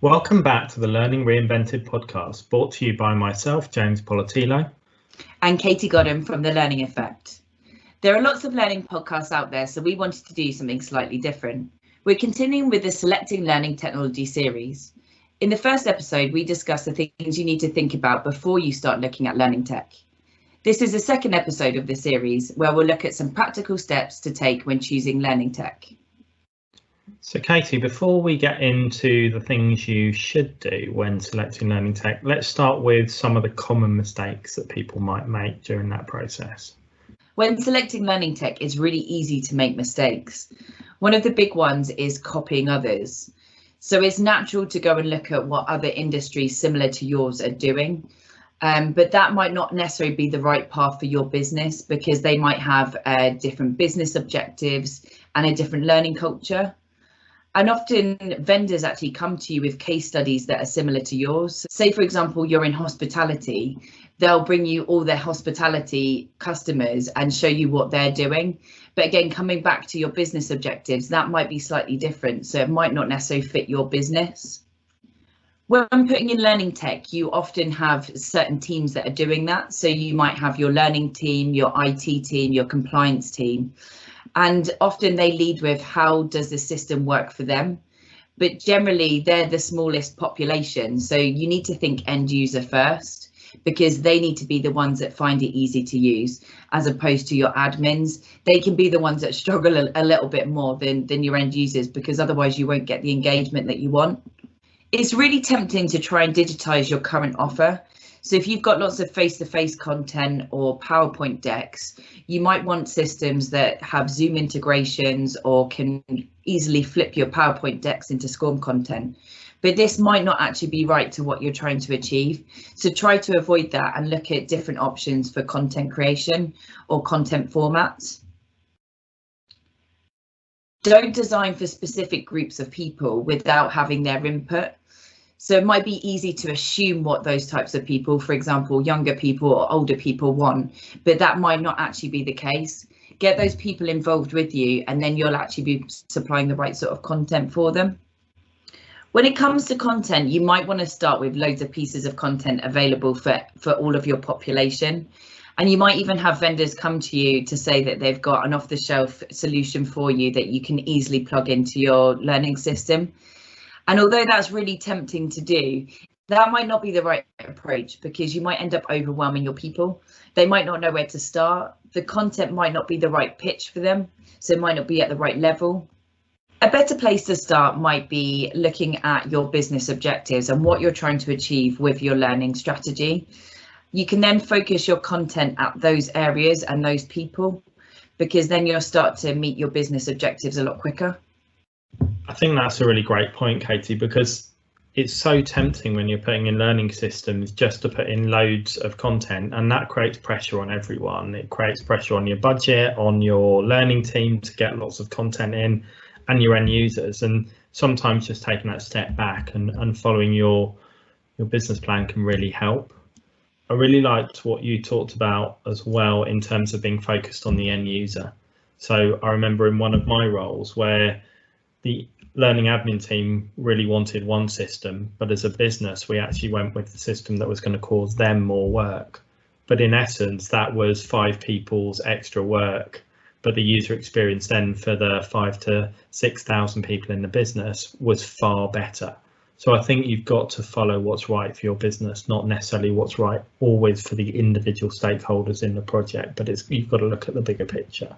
Welcome back to the Learning Reinvented Podcast, brought to you by myself, James Poletyllo. And Katie Godden from The Learning Effect. There are lots of learning podcasts out there, so we wanted to do something slightly different. We're continuing with the Selecting Learning Technology series. In the first episode, we discussed the things you need to think about before you start looking at learning tech. This is the second episode of the series, where we'll look at some practical steps to take when choosing learning tech. So Katie, before we get into the things you should do when selecting learning tech, let's start with some of the common mistakes that people might make during that process. When selecting learning tech, it's really easy to make mistakes. One of the big ones is copying others. So it's natural to go and look at what other industries similar to yours are doing. But that might not necessarily be the right path for your business because they might have different business objectives and a different learning culture. And often vendors actually come to you with case studies that are similar to yours. Say, for example, you're in hospitality, they'll bring you all their hospitality customers and show you what they're doing. But again, coming back to your business objectives, that might be slightly different. So it might not necessarily fit your business. When putting in learning tech, you often have certain teams that are doing that. So you might have your learning team, your IT team, your compliance team. And often they lead with how does the system work for them? But generally, they're the smallest population. So you need to think end user first, because they need to be the ones that find it easy to use, as opposed to your admins. They can be the ones that struggle a little bit more than your end users, because otherwise you won't get the engagement that you want. It's really tempting to try and digitize your current offer. So if you've got lots of face-to-face content or PowerPoint decks, you might want systems that have Zoom integrations or can easily flip your PowerPoint decks into SCORM content. But this might not actually be right to what you're trying to achieve. So try to avoid that and look at different options for content creation or content formats. Don't design for specific groups of people without having their input. So it might be easy to assume what those types of people, for example, younger people or older people want, but that might not actually be the case. Get those people involved with you, and then you'll actually be supplying the right sort of content for them. When it comes to content, you might want to start with loads of pieces of content available for all of your population. And you might even have vendors come to you to say that they've got an off-the-shelf solution for you that you can easily plug into your learning system. And although that's really tempting to do, that might not be the right approach, because you might end up overwhelming your people. They might not know where to start. The content might not be the right pitch for them, so it might not be at the right level. A better place to start might be looking at your business objectives and what you're trying to achieve with your learning strategy. You can then focus your content at those areas and those people, because then you'll start to meet your business objectives a lot quicker. I think that's a really great point, Katie, because it's so tempting when you're putting in learning systems just to put in loads of content, and that creates pressure on everyone. It creates pressure on your budget, on your learning team to get lots of content in, and your end users. And sometimes just taking that step back and following your business plan can really help. I really liked what you talked about as well in terms of being focused on the end user. So I remember in one of my roles where the learning admin team really wanted one system, but as a business, we actually went with the system that was going to cause them more work. But in essence, that was 5 people's extra work. But the user experience then for the 5,000 to 6,000 people in the business was far better. So I think you've got to follow what's right for your business, not necessarily what's right always for the individual stakeholders in the project, but you've got to look at the bigger picture.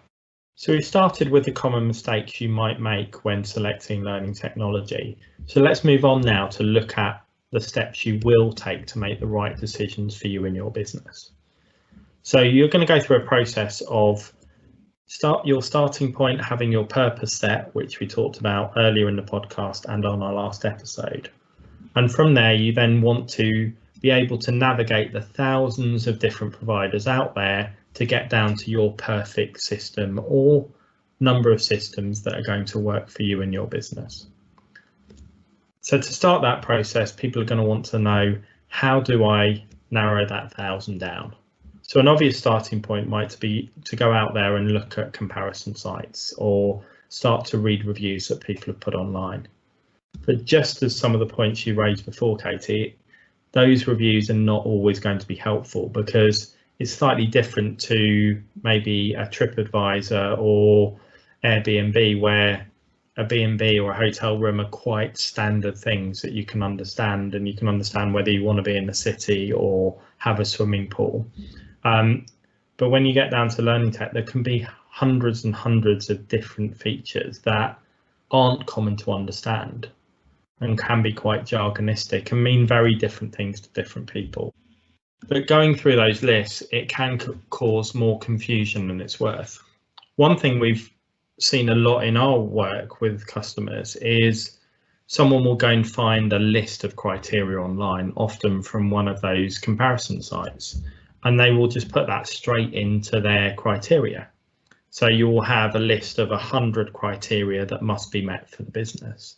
So we started with the common mistakes you might make when selecting learning technology. So let's move on now to look at the steps you will take to make the right decisions for you and your business. So you're going to go through a process of your starting point, having your purpose set, which we talked about earlier in the podcast and on our last episode. And from there, you then want to be able to navigate the thousands of different providers out there to get down to your perfect system or number of systems that are going to work for you and your business. So to start that process, people are going to want to know, how do I narrow that 1,000 down? So an obvious starting point might be to go out there and look at comparison sites or start to read reviews that people have put online. But just as some of the points you raised before, Katie, those reviews are not always going to be helpful, because it's slightly different to maybe a TripAdvisor or Airbnb, where a B&B or a hotel room are quite standard things that you can understand, and you can understand whether you want to be in the city or have a swimming pool. But when you get down to learning tech, there can be hundreds and hundreds of different features that aren't common to understand and can be quite jargonistic and mean very different things to different people. But going through those lists, it can cause more confusion than it's worth. One thing we've seen a lot in our work with customers is someone will go and find a list of criteria online, often from one of those comparison sites, and they will just put that straight into their criteria. So you'll have a list of 100 criteria that must be met for the business.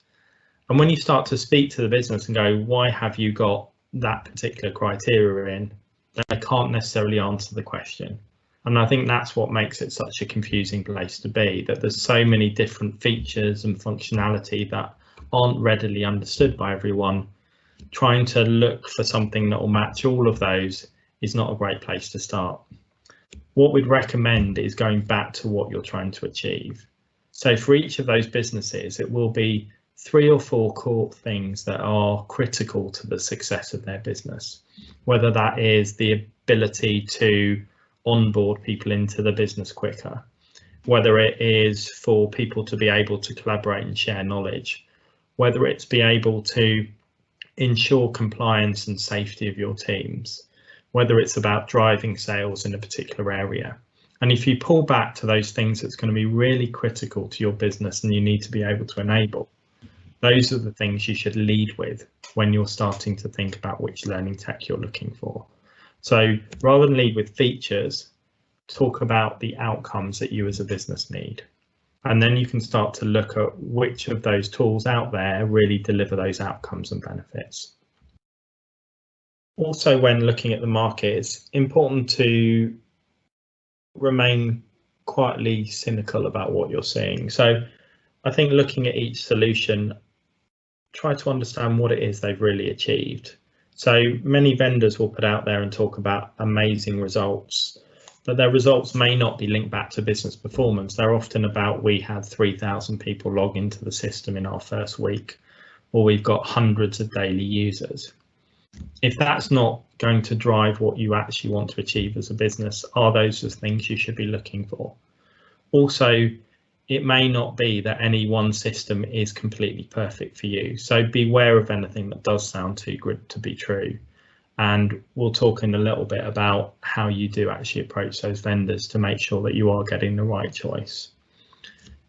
And when you start to speak to the business and go, why have you got that particular criteria in, they can't necessarily answer the question. And I think that's what makes it such a confusing place to be, that there's so many different features and functionality that aren't readily understood by everyone. Trying to look for something that will match all of those is not a great place to start. What we'd recommend is going back to what you're trying to achieve. So for each of those businesses, it will be 3 or 4 core things that are critical to the success of their business, whether that is the ability to onboard people into the business quicker, whether it is for people to be able to collaborate and share knowledge, whether it's be able to ensure compliance and safety of your teams, whether it's about driving sales in a particular area. And if you pull back to those things that's going to be really critical to your business and you need to be able to enable, those are the things you should lead with when you're starting to think about which learning tech you're looking for. So rather than lead with features, talk about the outcomes that you as a business need. And then you can start to look at which of those tools out there really deliver those outcomes and benefits. Also, when looking at the market, it's important to remain quietly cynical about what you're seeing. So I think looking at each solution, try to understand what it is they've really achieved. So many vendors will put out there and talk about amazing results, but their results may not be linked back to business performance. They're often about, we had 3,000 people log into the system in our first week, or we've got hundreds of daily users. If that's not going to drive what you actually want to achieve as a business, are those the things you should be looking for? Also, it may not be that any one system is completely perfect for you. So beware of anything that does sound too good to be true. And we'll talk in a little bit about how you do actually approach those vendors to make sure that you are getting the right choice.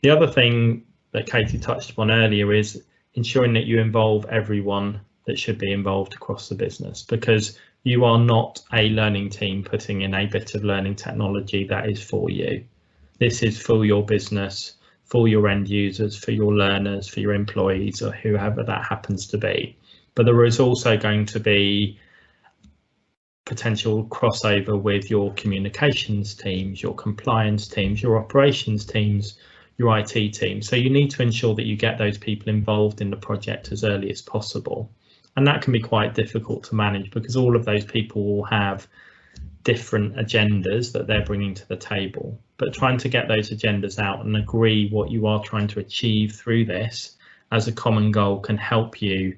The other thing that Katie touched upon earlier is ensuring that you involve everyone that should be involved across the business, because you are not a learning team putting in a bit of learning technology that is for you. This is for your business, for your end users, for your learners, for your employees, or whoever that happens to be. But there is also going to be potential crossover with your communications teams, your compliance teams, your operations teams, your IT teams. So you need to ensure that you get those people involved in the project as early as possible. And that can be quite difficult to manage, because all of those people will have different agendas that they're bringing to the table. But trying to get those agendas out and agree what you are trying to achieve through this as a common goal can help you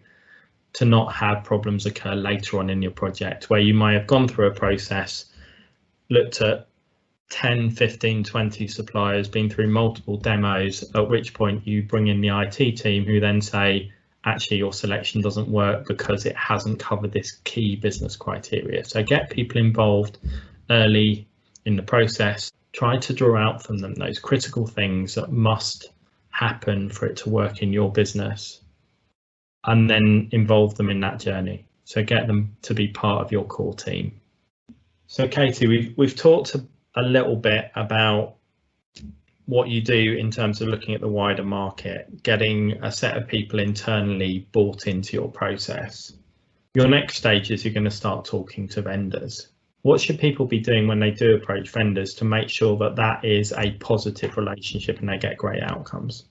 to not have problems occur later on in your project, where you might have gone through a process, looked at 10, 15, 20 suppliers, been through multiple demos, at which point you bring in the IT team who then say, actually your selection doesn't work because it hasn't covered this key business criteria. So get people involved early in the process. Try to draw out from them those critical things that must happen for it to work in your business, and then involve them in that journey. So get them to be part of your core team. So Katie, we've talked a little bit about what you do in terms of looking at the wider market, getting a set of people internally bought into your process. Your next stage is you're going to start talking to vendors. What should people be doing when they do approach vendors to make sure that that is a positive relationship and they get great outcomes?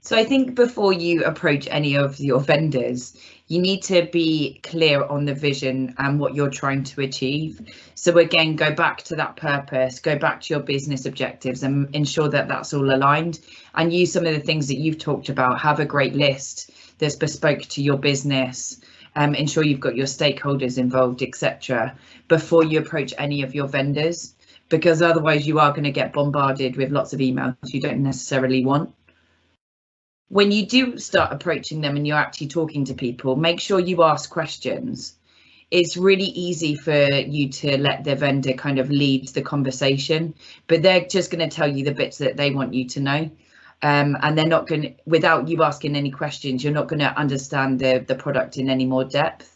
So I think before you approach any of your vendors, you need to be clear on the vision and what you're trying to achieve. So again, go back to that purpose, go back to your business objectives and ensure that that's all aligned, and use some of the things that you've talked about. Have a great list that's bespoke to your business. Ensure you've got your stakeholders involved, etc., before you approach any of your vendors, because otherwise you are going to get bombarded with lots of emails you don't necessarily want. When you do start approaching them and you're actually talking to people, make sure you ask questions. It's really easy for you to let the vendor kind of lead the conversation, but they're just going to tell you the bits that they want you to know. And they're not going to, without you asking any questions, you're not going to understand the product in any more depth.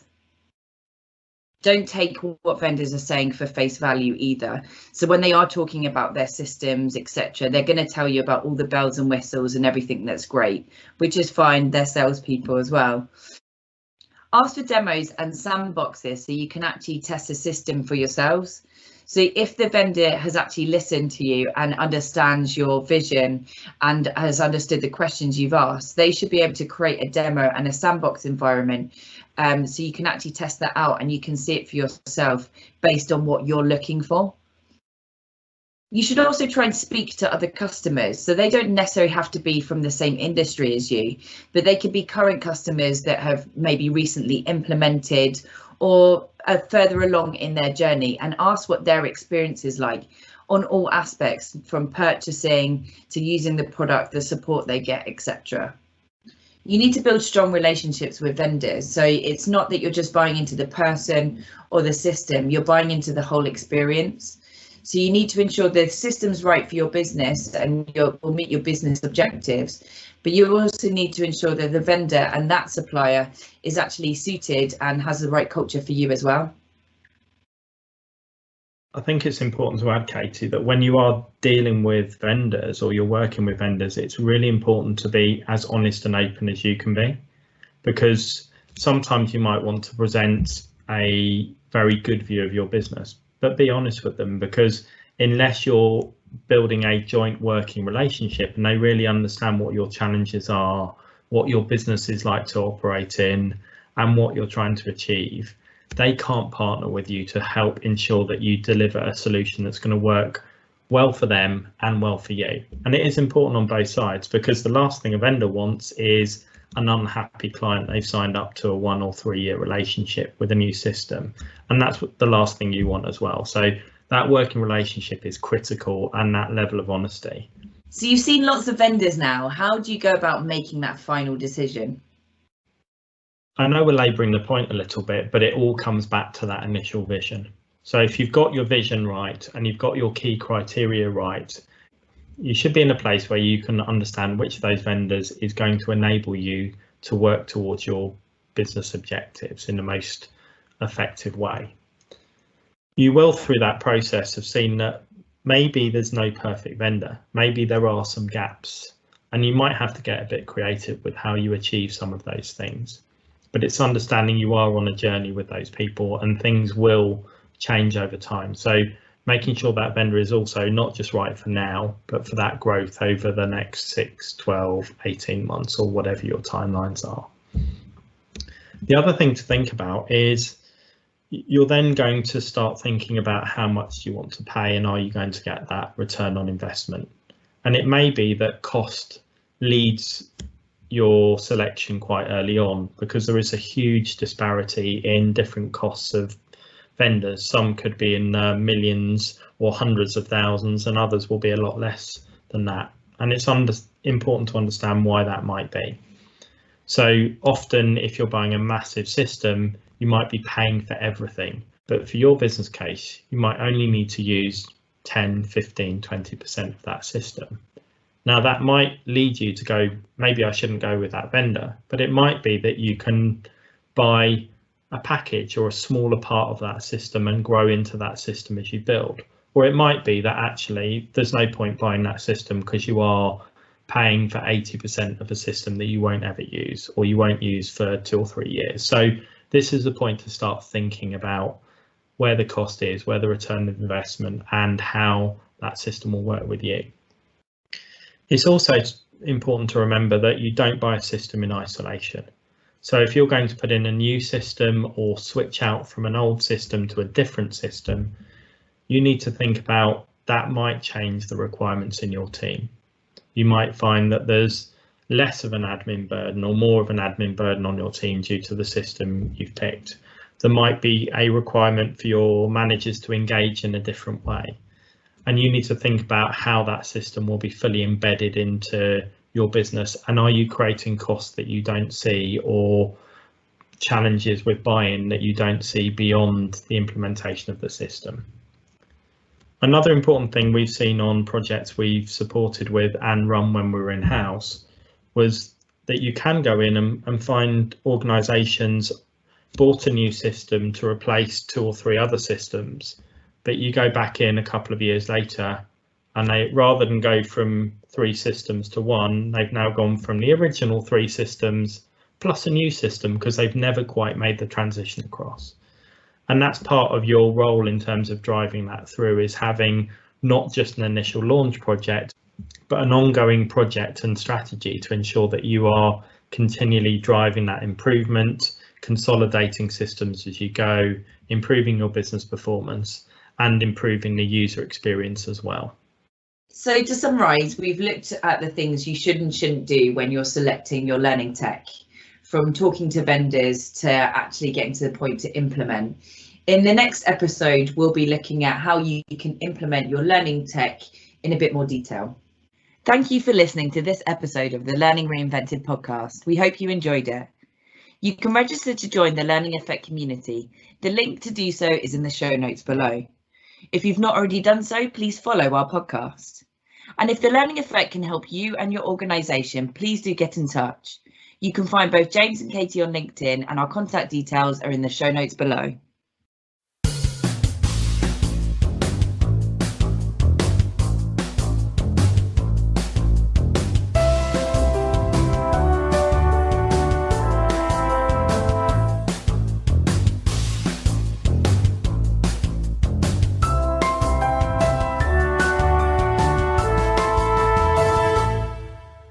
Don't take what vendors are saying for face value either. So when they are talking about their systems, etc., they're going to tell you about all the bells and whistles and everything that's great, which is fine. They're salespeople as well. Ask for demos and sandboxes so you can actually test the system for yourselves. So if the vendor has actually listened to you and understands your vision and has understood the questions you've asked, they should be able to create a demo and a sandbox environment, so you can actually test that out and you can see it for yourself based on what you're looking for. You should also try and speak to other customers. So they don't necessarily have to be from the same industry as you, but they could be current customers that have maybe recently implemented or are further along in their journey, and ask what their experience is like on all aspects, from purchasing to using the product, the support they get, etc. You need to build strong relationships with vendors. So it's not that you're just buying into the person or the system, you're buying into the whole experience. So you need to ensure the system's right for your business and will meet your business objectives. But you also need to ensure that the vendor and that supplier is actually suited and has the right culture for you as well. I think it's important to add, Katie, that when you are dealing with vendors or you're working with vendors, it's really important to be as honest and open as you can be, because sometimes you might want to present a very good view of your business, but be honest with them, because unless you're building a joint working relationship and they really understand what your challenges are, what your business is like to operate in, and what you're trying to achieve, they can't partner with you to help ensure that you deliver a solution that's going to work well for them and well for you. And it is important on both sides, because the last thing a vendor wants is an unhappy client they've signed up to a 1 or 3 year relationship with a new system, and that's the last thing you want as well. So that working relationship is critical, and that level of honesty. So you've seen lots of vendors now. How do you go about making that final decision? I know we're labouring the point a little bit, but it all comes back to that initial vision. So if you've got your vision right and you've got your key criteria right, you should be in a place where you can understand which of those vendors is going to enable you to work towards your business objectives in the most effective way. You will, through that process, have seen that maybe there's no perfect vendor. Maybe there are some gaps, and you might have to get a bit creative with how you achieve some of those things. But it's understanding you are on a journey with those people and things will change over time. So making sure that vendor is also not just right for now, but for that growth over the next 6, 12, 18 months or whatever your timelines are. The other thing to think about is you're then going to start thinking about how much you want to pay and are you going to get that return on investment. And it may be that cost leads your selection quite early on, because there is a huge disparity in different costs of vendors. Some could be in millions or hundreds of thousands, and others will be a lot less than that. And it's important to understand why that might be. So often, if you're buying a massive system, you might be paying for everything. But for your business case, you might only need to use 10, 15, 20% of that system. Now, that might lead you to go, maybe I shouldn't go with that vendor, but it might be that you can buy a package or a smaller part of that system and grow into that system as you build. Or it might be that actually there's no point buying that system because you are paying for 80% of a system that you won't ever use or you won't use for 2 or 3 years. So this is the point to start thinking about where the cost is, where the return of investment, and how that system will work with you. It's also important to remember that you don't buy a system in isolation. So if you're going to put in a new system or switch out from an old system to a different system, you need to think about that might change the requirements in your team. You might find that there's less of an admin burden or more of an admin burden on your team due to the system you've picked. There might be a requirement for your managers to engage in a different way. And you need to think about how that system will be fully embedded into your business. And are you creating costs that you don't see or challenges with buy-in that you don't see beyond the implementation of the system? Another important thing we've seen on projects we've supported with and run when we were in-house was that you can go in and find organisations bought a new system to replace 2 or 3 other systems, but you go back in a couple of years later and they, rather than go from 3 systems to 1, they've now gone from the original 3 systems plus a new system because they've never quite made the transition across. And that's part of your role in terms of driving that through, is having not just an initial launch project, but an ongoing project and strategy to ensure that you are continually driving that improvement, consolidating systems as you go, improving your business performance and improving the user experience as well. So to summarise, we've looked at the things you should and shouldn't do when you're selecting your learning tech, from talking to vendors to actually getting to the point to implement. In the next episode, we'll be looking at how you can implement your learning tech in a bit more detail. Thank you for listening to this episode of the Learning Reinvented podcast. We hope you enjoyed it. You can register to join the Learning Effect community. The link to do so is in the show notes below. If you've not already done so, please follow our podcast. And if the Learning Effect can help you and your organisation, please do get in touch. You can find both James and Katie on LinkedIn, and our contact details are in the show notes below.